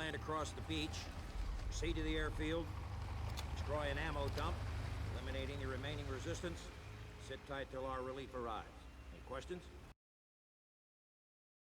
land across the beach, proceed to the airfield, destroy an ammo dump, eliminating the remaining resistance. Sit tight till our relief arrives. Any questions?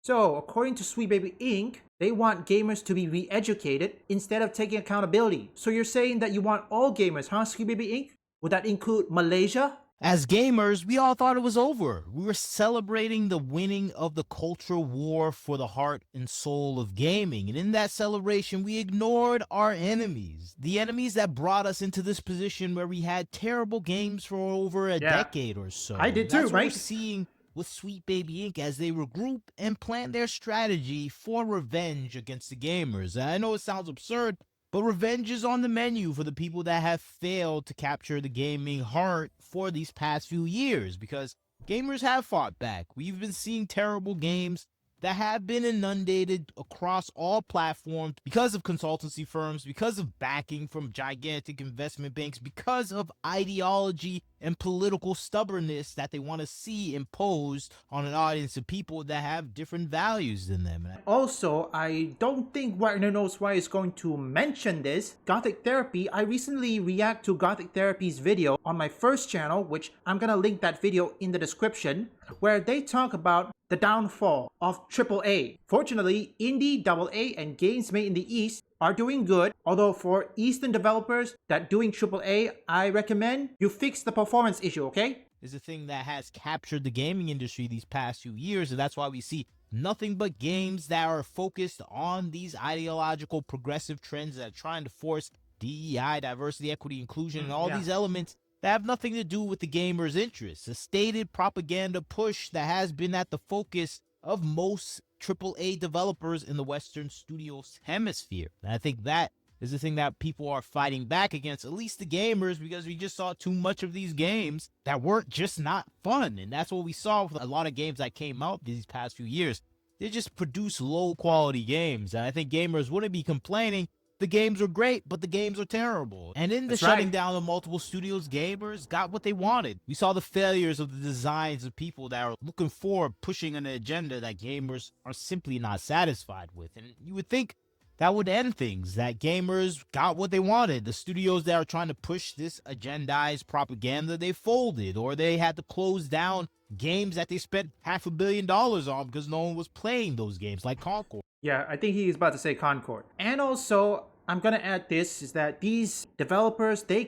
So, according to Sweet Baby Inc., they want gamers to be re-educated instead of taking accountability. So you're saying that you want all gamers, huh, Sweet Baby Inc.? Would that include Malaysia? As gamers, we all thought it was over. We were celebrating the winning of the cultural war for the heart and soul of gaming. And in that celebration, we ignored our enemies. The enemies that brought us into this position where we had terrible games for over a decade or so. I did too, That's what right? we're seeing with Sweet Baby Inc. as they regroup and plan their strategy for revenge against the gamers. And I know it sounds absurd, but revenge is on the menu for the people that have failed to capture the gaming heart for these past few years, because gamers have fought back. We've been seeing terrible games that have been inundated across all platforms because of consultancy firms, because of backing from gigantic investment banks, because of ideology and political stubbornness that they want to see imposed on an audience of people that have different values than them. Also, I don't think Wagner knows why is going to mention this. Gothic Therapy, I recently react to Gothic Therapy's video on my first channel, which I'm gonna link that video in the description, where they talk about the downfall of AAA. Fortunately, indie, AA, and games made in the East are doing good, although for Eastern developers that doing AAA, I recommend you fix the performance issue, okay? Is a thing that has captured the gaming industry these past few years, and that's why we see nothing but games that are focused on these ideological progressive trends that are trying to force DEI, diversity, equity, inclusion, and all these elements that have nothing to do with the gamer's interests. A stated propaganda push that has been at the focus of most AAA developers in the Western studios hemisphere. And I think that is the thing that people are fighting back against, at least the gamers, because we just saw too much of these games that weren't just not fun. And that's what we saw with a lot of games that came out these past few years. They just produce low quality games. And I think gamers wouldn't be complaining the games were great, but the games are terrible. And in the shutting down of multiple studios, gamers got what they wanted. We saw the failures of the designs of people that are looking for pushing an agenda that gamers are simply not satisfied with. And you would think that would end things, that gamers got what they wanted. The studios that are trying to push this agendized propaganda, they folded, or they had to close down games that they spent $500 million on because no one was playing those games, like Concord. Yeah, I think he is about to say Concord. And also, I'm gonna add this, is that these developers, they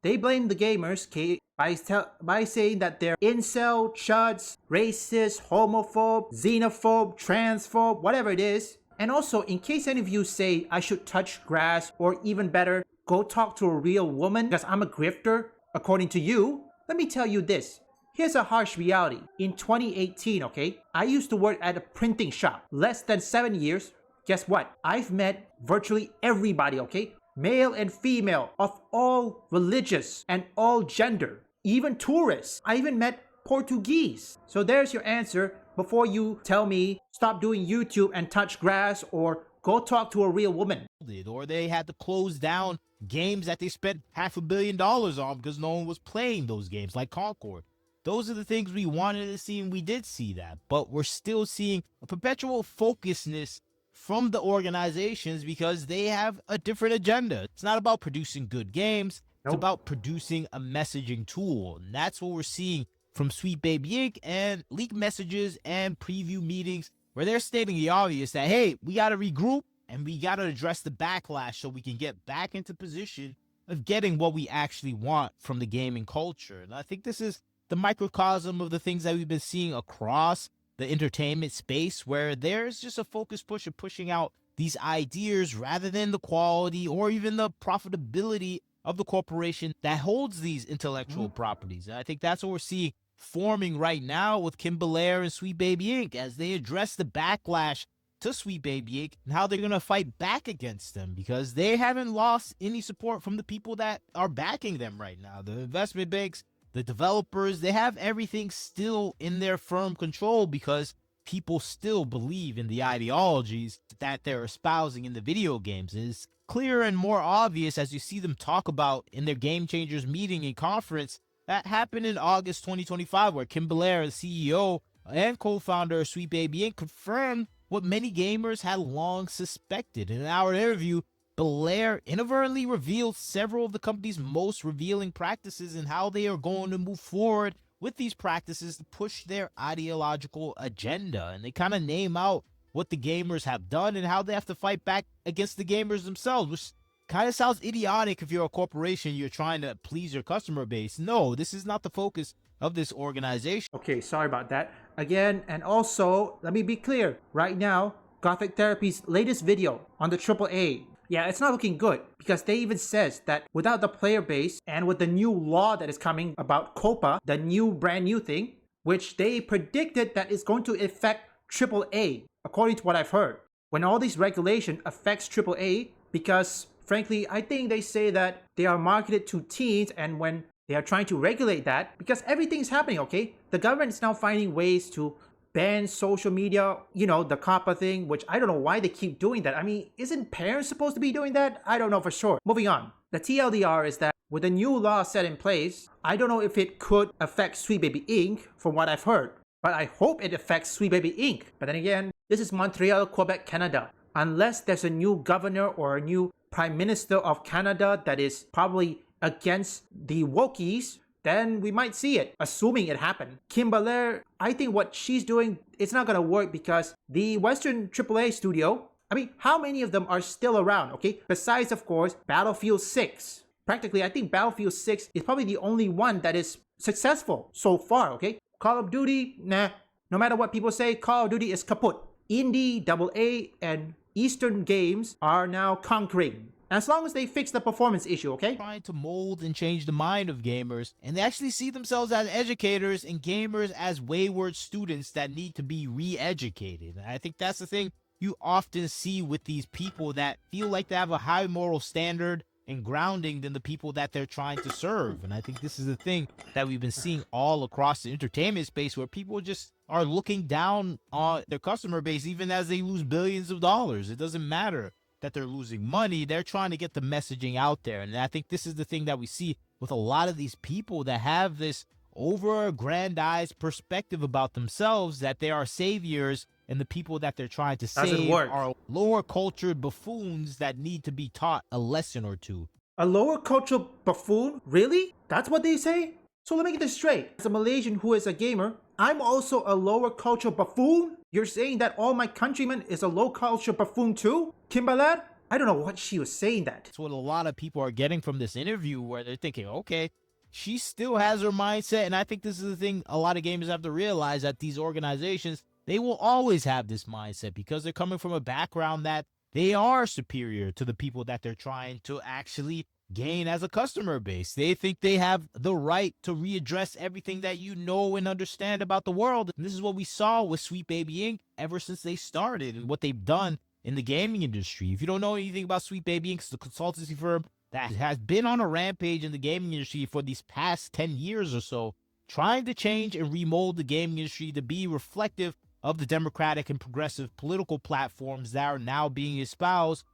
blame the gamers, okay, by saying that they're incel, chuds, racist, homophobe, xenophobe, transphobe, whatever it is. And also, in case any of you say I should touch grass, or even better, go talk to a real woman because I'm a grifter, according to you, let me tell you this. Here's a harsh reality. In 2018, okay, I used to work at a printing shop. Less than 7 years. Guess what? I've met virtually everybody, okay? Male and female, of all religious and all gender. Even tourists. I even met Portuguese. So there's your answer before you tell me stop doing YouTube and touch grass or go talk to a real woman. Or they had to close down games that they spent $500 million on because no one was playing those games, like Concord. Those are the things we wanted to see, and we did see that. But we're still seeing a perpetual focusedness from the organizations because they have a different agenda. It's not about producing good games. It's about producing a messaging tool. And that's what we're seeing from Sweet Baby Inc. and leaked messages and preview meetings where they're stating the obvious that, hey, we got to regroup and we got to address the backlash so we can get back into position of getting what we actually want from the gaming culture. And I think this is the microcosm of the things that we've been seeing across the entertainment space, where there's just a focus push of pushing out these ideas rather than the quality or even the profitability of the corporation that holds these intellectual properties. And I think that's what we're seeing forming right now with Kim Belair and Sweet Baby Inc. as they address the backlash to Sweet Baby Inc. and how they're going to fight back against them, because they haven't lost any support from the people that are backing them right now. The investment banks, the developers, they have everything still in their firm control because people still believe in the ideologies that they're espousing in the video games. It's clearer and more obvious as you see them talk about in their Game Changers meeting and conference that happened in August 2025, where Kim Belair, the CEO and co-founder of Sweet Baby Inc., confirmed what many gamers had long suspected. In our interview, Belair inadvertently revealed several of the company's most revealing practices and how they are going to move forward with these practices to push their ideological agenda. And they kind of name out what the gamers have done and how they have to fight back against the gamers themselves, which kind of sounds idiotic if you're a corporation, you're trying to please your customer base. No, this is not the focus of this organization. Okay, sorry about that. Again, and also, let me be clear. Right now, Gothic Therapy's latest video on the AAA, yeah, it's not looking good because they even says that without the player base and with the new law that is coming about COPA, the new brand new thing, which they predicted that is going to affect AAA, according to what I've heard. When all these regulation affects AAA, because frankly, I think they say that they are marketed to teens, and when they are trying to regulate that, because everything's happening, okay? The government is now finding ways to ban social media, you know, the COPPA thing, which I don't know why they keep doing that. I mean, isn't parents supposed to be doing that? I don't know for sure. Moving on. The TLDR is that with the new law set in place, I don't know if it could affect Sweet Baby Inc. from what I've heard, but I hope it affects Sweet Baby Inc. But then again, this is Montreal, Quebec, Canada. Unless there's a new governor or a new Prime Minister of Canada that is probably against the wokies, then we might see it, assuming it happened. Kim Belair, I think what she's doing, it's not gonna work because the Western AAA studio, I mean, how many of them are still around, okay? Besides, of course, Battlefield 6. Practically, I think Battlefield 6 is probably the only one that is successful so far, okay? Call of Duty, nah. No matter what people say, Call of Duty is kaput. Indie, AA, and Eastern games are now conquering. As long as they fix the performance issue, okay? Trying to mold and change the mind of gamers, and they actually see themselves as educators and gamers as wayward students that need to be re-educated. And I think that's the thing you often see with these people that feel like they have a high moral standard and grounding than the people that they're trying to serve. And I think this is the thing that we've been seeing all across the entertainment space, where people just are looking down on their customer base even as they lose billions of dollars. It doesn't matter that they're losing money. They're trying to get the messaging out there. And I think this is the thing that we see with a lot of these people that have this over-aggrandized perspective about themselves, that they are saviors, and the people that they're trying to save are lower cultured buffoons that need to be taught a lesson or two. A lower cultural buffoon? Really? That's what they say? So let me get this straight. As a Malaysian who is a gamer, I'm also a lower cultural buffoon? You're saying that all my countrymen is a low cultural buffoon too? Kimbalad? I don't know what she was saying that. That's what a lot of people are getting from this interview, where they're thinking, okay, she still has her mindset. And I think this is the thing a lot of gamers have to realize, that these organizations, they will always have this mindset because they're coming from a background that they are superior to the people that they're trying to actually gain as a customer base. They think they have the right to readdress everything that you know and understand about the world. And this is what we saw with Sweet Baby Inc. ever since they started and what they've done in the gaming industry. If you don't know anything about Sweet Baby Inc., it's a consultancy firm that has been on a rampage in the gaming industry for these past 10 years or so, trying to change and remold the gaming industry to be reflective of the democratic and progressive political platforms that are now being espoused.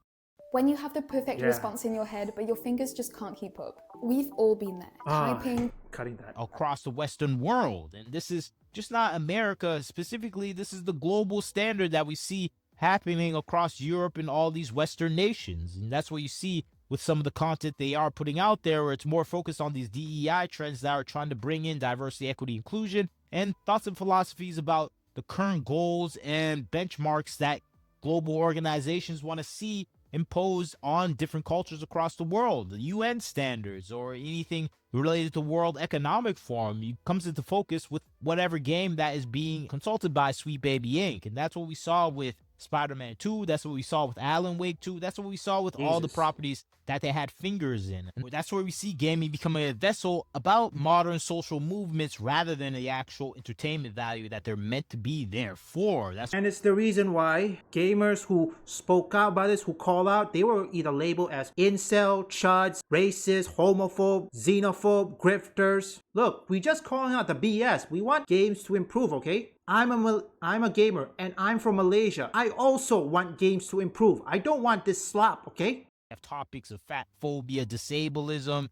When you have the perfect response in your head, but your fingers just can't keep up. We've all been there. Typing. Cutting that. Across the Western world. And this is just not America specifically. This is the global standard that we see happening across Europe and all these Western nations. And that's what you see with some of the content they are putting out there, where it's more focused on these DEI trends that are trying to bring in diversity, equity, inclusion, and thoughts and philosophies about the current goals and benchmarks that global organizations want to see imposed on different cultures across the world. The UN standards or anything related to World Economic Forum comes into focus with whatever game that is being consulted by Sweet Baby Inc. And that's what we saw with Spider-Man 2. That's what we saw with Alan Wake 2. That's what we saw with all the properties that they had fingers in. And that's where we see gaming becoming a vessel about modern social movements rather than the actual entertainment value that they're meant to be there for. And it's the reason why gamers who spoke out about this, who call out, they were either labeled as incel, chuds, racist, homophobe, xenophobe, grifters. Look, we just calling out the BS. We want games to improve, okay? I'm a gamer and I'm from Malaysia. I also want games to improve. I don't want this slop, okay? Have topics of fat phobia, disableism,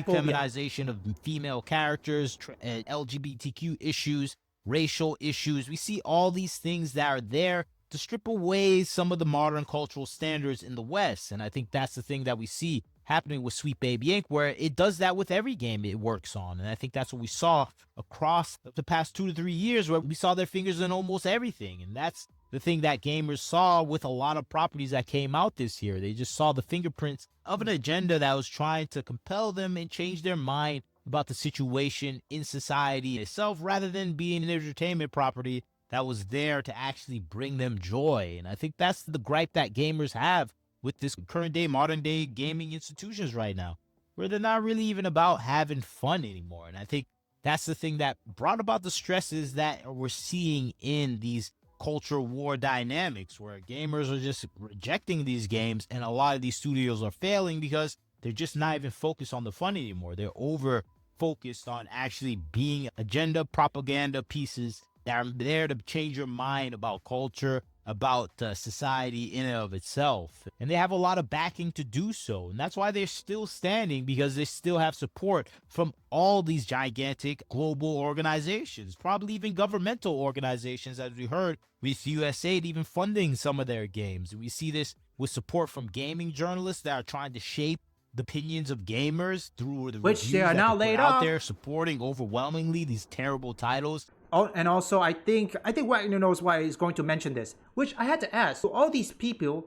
feminization of female characters, LGBTQ issues, racial issues. We see all these things that are there to strip away some of the modern cultural standards in the West. And I think that's the thing that we see happening with Sweet Baby Inc., where it does that with every game it works on. And I think that's what we saw across the past 2 to 3 years, where we saw their fingers in almost everything. And that's the thing that gamers saw with a lot of properties that came out this year. They just saw the fingerprints of an agenda that was trying to compel them and change their mind about the situation in society itself, rather than being an entertainment property that was there to actually bring them joy. And I think that's the gripe that gamers have with this current day, modern day gaming institutions right now, where they're not really even about having fun anymore. And I think that's the thing that brought about the stresses that we're seeing in these culture war dynamics, where gamers are just rejecting these games, and a lot of these studios are failing because they're just not even focused on the fun anymore. They're over focused on actually being agenda propaganda pieces that are there to change your mind about culture, about society in and of itself. And they have a lot of backing to do so. And that's why they're still standing, because they still have support from all these gigantic global organizations, probably even governmental organizations, as we heard with USAID even funding some of their games. We see this with support from gaming journalists that are trying to shape the opinions of gamers through the Which reviews they are that now they put laid out off. there, supporting overwhelmingly these terrible titles. Oh, and also I think Wagner knows why he's going to mention this, which I had to ask to all these people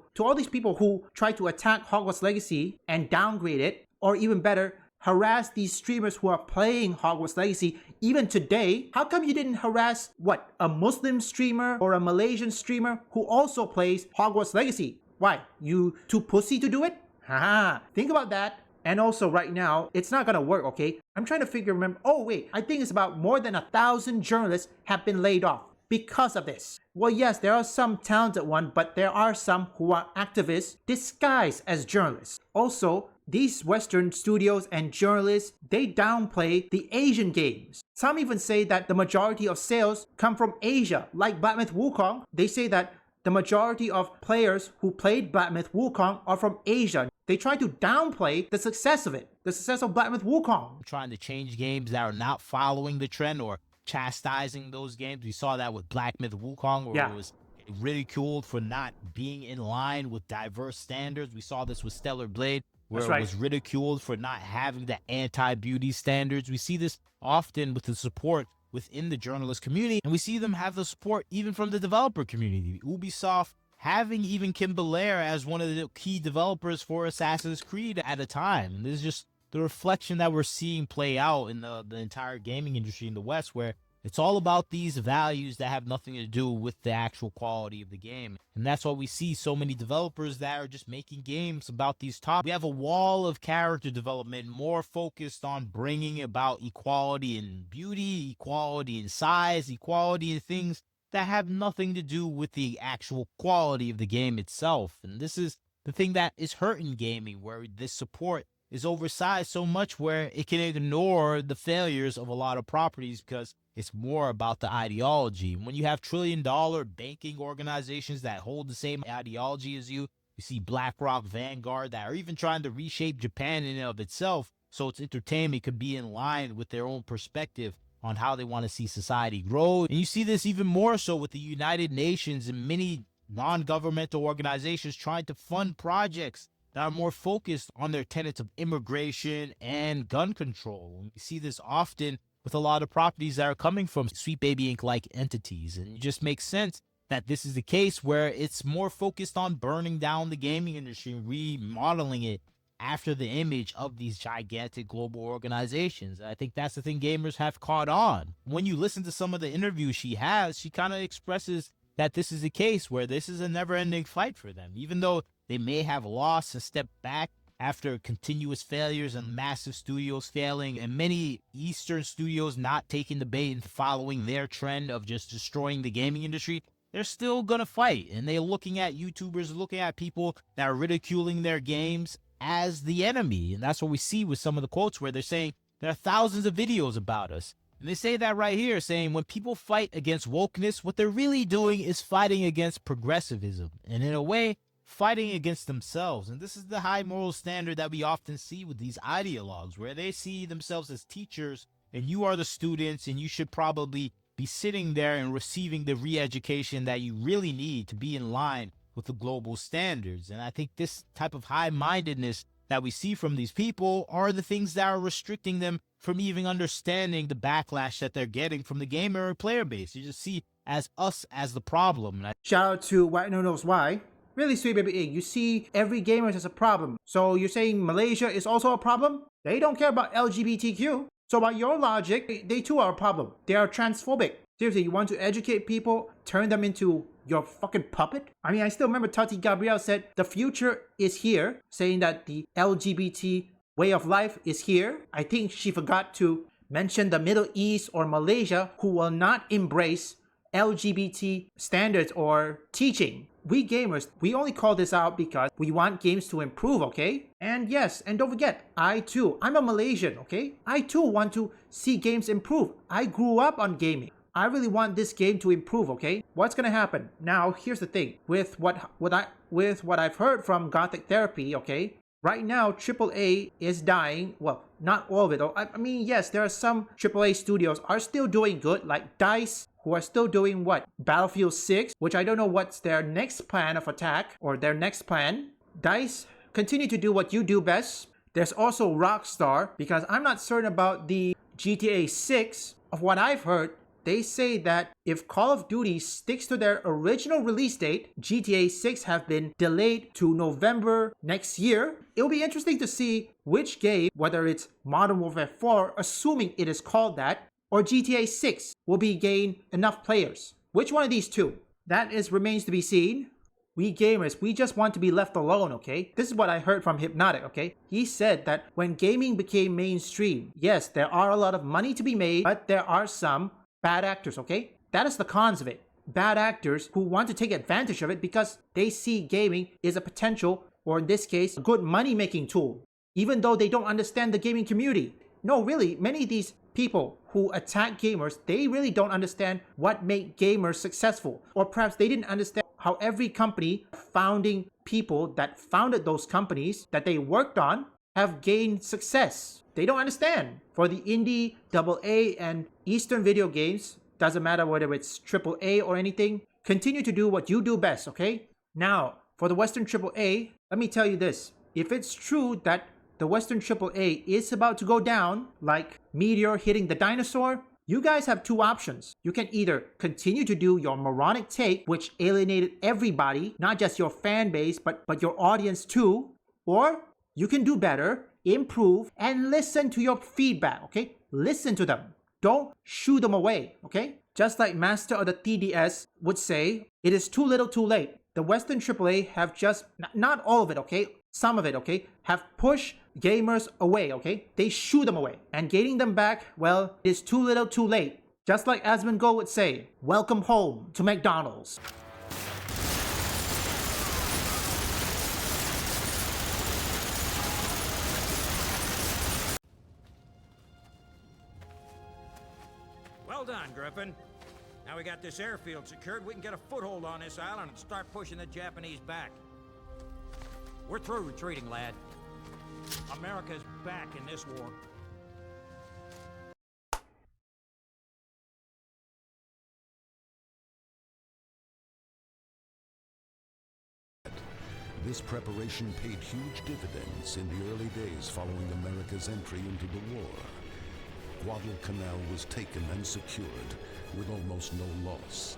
who try to attack Hogwarts Legacy and downgrade it, or even better, harass these streamers who are playing Hogwarts Legacy even today. How come you didn't harass a Muslim streamer or a Malaysian streamer who also plays Hogwarts Legacy? Why? You too pussy to do it? Haha, think about that. And also right now, it's not gonna work, okay? I'm trying to remember, oh wait, I think it's about more than 1,000 journalists have been laid off because of this. Well, yes, there are some talented ones, but there are some who are activists disguised as journalists. Also, these Western studios and journalists, they downplay the Asian games. Some even say that the majority of sales come from Asia, like Black Myth Wukong. They say that the majority of players who played Black Myth Wukong are from Asia. They try to downplay the success of it, the success of Black Myth Wukong. Trying to change games that are not following the trend or chastising those games. We saw that with Black Myth Wukong, where it was ridiculed for not being in line with diverse standards. We saw this with Stellar Blade, where it was ridiculed for not having the anti-beauty standards. We see this often with the support within the journalist community, and we see them have the support even from the developer community. Ubisoft having even Kim Belair as one of the key developers for Assassin's Creed at a time. And this is just the reflection that we're seeing play out in the entire gaming industry in the West, where it's all about these values that have nothing to do with the actual quality of the game. And that's why we see so many developers that are just making games about these topics. We have a wall of character development more focused on bringing about equality in beauty, equality in size, equality in things that have nothing to do with the actual quality of the game itself. And this is the thing that is hurting gaming, where this support is oversized so much where it can ignore the failures of a lot of properties, because it's more about the ideology. When you have trillion-dollar banking organizations that hold the same ideology as you see BlackRock, Vanguard, that are even trying to reshape Japan in and of itself so its entertainment could be in line with their own perspective on how they want to see society grow. And you see this even more so with the United Nations and many non-governmental organizations trying to fund projects that are more focused on their tenets of immigration and gun control. And we see this often with a lot of properties that are coming from Sweet Baby Inc. like entities. And it just makes sense that this is the case, where it's more focused on burning down the gaming industry and remodeling it after the image of these gigantic global organizations. I think that's the thing gamers have caught on. When you listen to some of the interviews she has, she kind of expresses that this is a case where this is a never-ending fight for them. Even though they may have lost and stepped back after continuous failures and massive studios failing, and many Eastern studios not taking the bait and following their trend of just destroying the gaming industry, they're still gonna fight. And they're looking at YouTubers, looking at people that are ridiculing their games as the enemy. And that's what we see with some of the quotes, where they're saying there are thousands of videos about us. And they say that right here, saying when people fight against wokeness, what they're really doing is fighting against progressivism, and in a way, fighting against themselves. And this is the high moral standard that we often see with these ideologues, where they see themselves as teachers and you are the students, and you should probably be sitting there and receiving the re-education that you really need to be in line with the global standards. And I think this type of high-mindedness that we see from these people are the things that are restricting them from even understanding the backlash that they're getting from the gamer player base. You just see as us as the problem. Shout out to White No Knows Why. Really sweet baby Ing. You see every gamer as a problem. So you're saying Malaysia is also a problem? They don't care about LGBTQ. So by your logic, they too are a problem. They are transphobic. Seriously, you want to educate people, turn them into your fucking puppet? I mean, I still remember Tati Gabrielle said the future is here, saying that the LGBT way of life is here. I think she forgot to mention the Middle East or Malaysia, who will not embrace LGBT standards or teaching. We gamers, we only call this out because we want games to improve, okay? And yes, and don't forget, I'm a Malaysian, okay? I too want to see games improve. I grew up on gaming. I really want this game to improve, okay? What's gonna happen? Now, here's the thing. With what I've heard from Gothic Therapy, okay? Right now, AAA is dying. Well, not all of it. I mean, yes, there are some AAA studios are still doing good, like DICE, who are still doing what? Battlefield 6, which I don't know what's their next plan of attack or their next plan. DICE, continue to do what you do best. There's also Rockstar, because I'm not certain about the GTA 6. Of what I've heard, they say that if Call of Duty sticks to their original release date, GTA 6 have been delayed to November next year. It'll be interesting to see which game, whether it's Modern Warfare 4, assuming it is called that, or GTA 6 will be gain enough players. Which one of these two? That remains to be seen. We gamers, we just want to be left alone, okay? This is what I heard from Hypnotic, okay? He said that when gaming became mainstream, yes, there are a lot of money to be made, but there are some bad actors, okay? That is the cons of it. Bad actors who want to take advantage of it because they see gaming is a potential, or in this case, a good money-making tool, even though they don't understand the gaming community. No, really, many of these people who attack gamers, they really don't understand what made gamers successful. Or perhaps they didn't understand how every company, founding people that founded those companies that they worked on, have gained success. They don't understand. For the indie, AA, and Eastern video games, doesn't matter whether it's AAA or anything, continue to do what you do best, okay? Now, for the Western AAA, let me tell you this. If it's true that the Western AAA is about to go down, like Meteor hitting the dinosaur, you guys have two options. You can either continue to do your moronic take, which alienated everybody, not just your fan base, but your audience too, or you can do better, improve, and listen to your feedback, okay? Listen to them. Don't shoo them away, okay? Just like Master of the TDS would say, it is too little too late. The Western AAA have just, not all of it, okay? Some of it, okay? Have pushed gamers away, okay? They shoo them away. And gaining them back, well, it is too little too late. Just like Asmongold would say, welcome home to McDonald's. Well done, Griffin. Now we got this airfield secured, we can get a foothold on this island and start pushing the Japanese back. We're through retreating, lad. America's back in this war. This preparation paid huge dividends in the early days following America's entry into the war. Guadalcanal was taken and secured with almost no loss.